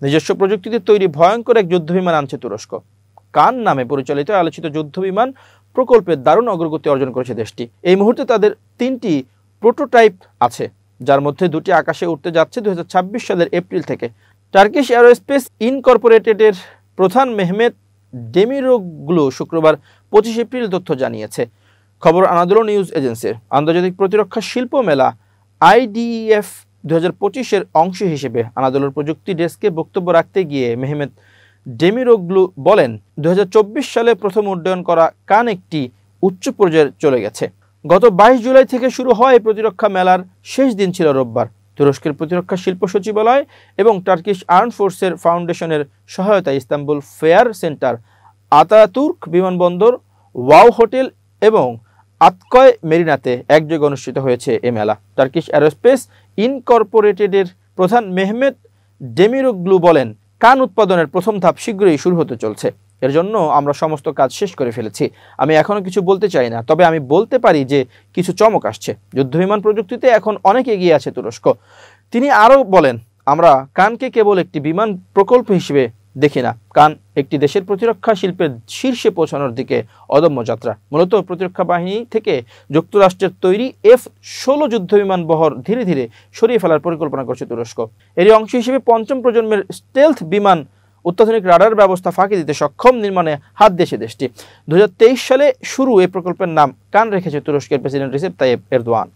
নিজস্ব প্রযুক্তিতে তৈরি ভয়ঙ্কর এক যুদ্ধবিমান আনছে তুরস্ক। কান নামে পরিচালিত আলোচিত যুদ্ধবিমান প্রকল্পের দারুণ অগ্রগতি অর্জন করেছে দেশটি। এই মুহূর্তে তাদের 3টি প্রোটোটাইপ আছে, যার মধ্যে 2টি আকাশে উঠতে যাচ্ছে 2026 সালের এপ্রিল থেকে। টার্কিশ এরোস্পেস ইনকর্পোরেটেডের প্রধান মেহমেত ডেমিরোগ্লু শুক্রবার 25 এপ্রিল তথ্য জানিয়েছে। খবর আনাদোলু নিউজ এজেন্সির। আন্তর্জাতিক প্রতিরক্ষা শিল্প মেলা IDEF 2025-এর অংশ হিসেবে আনাদোলুর প্রযুক্তি ডেস্কে বক্তব্য রাখতে গিয়ে মেহমেত ডেমিরোগ্লু বলেন, 2024 সালে প্রথম উড্ডয়ন করা কান একটি উচ্চ পর্যায়ে চলে গেছে। গত 22 জুলাই থেকে শুরু হওয়া এই প্রতিরক্ষা মেলার শেষ দিন ছিল রোববার। তুরস্কের প্রতিরক্ষা শিল্প সচিবালয় এবং টার্কিশ আর্মড ফোর্সের ফাউন্ডেশনের সহায়তায় ইস্তাম্বুল ফেয়ার সেন্টার, আতাতুর্ক বিমানবন্দর, ওয়াও হোটেল এবং আতকয় মেরিনাতে একযোগে অনুষ্ঠিত হয়েছে এ মেলা। টার্কিশ এরোস্পেস ইনকর্পোরেটেডের প্রধান মেহমেত ডেমিরোগ্লু বলেন, কান উৎপাদনের প্রথম ধাপ শীঘ্রই শুরু হতে চলছে। এর জন্য আমরা সমস্ত কাজ শেষ করে ফেলেছি। আমি এখনও কিছু বলতে চাই না, তবে আমি বলতে পারি যে কিছু চমক আসছে। যুদ্ধবিমান প্রযুক্তিতে এখন অনেক এগিয়ে আছে তুরস্ক। তিনি আরও বলেন, আমরা কানকে কেবল একটি বিমান প্রকল্প হিসেবে দেখি না। কান একটি দেশের প্রতিরক্ষা শিল্পের শীর্ষে পৌঁছানোর দিকে অদম্য যাত্রা। মূলত প্রতিরক্ষা বাহিনী থেকে যুক্তরাষ্ট্রের তৈরি F-16 যুদ্ধবিমান বহর ধীরে ধীরে সরিয়ে ফেলার পরিকল্পনা করছে তুরস্ক। এরই অংশ হিসেবে 5ম প্রজন্মের স্টেলথ বিমান অত্যাধুনিক রাডার ব্যবস্থা ফাঁকি দিতে সক্ষম নির্মাণে হাত দিয়েছে দেশটি। 2023 সালে শুরু এই প্রকল্পের নাম কান রেখেছে তুরস্কের প্রেসিডেন্ট রিসেপ তাইয়েপ এরদোয়ান।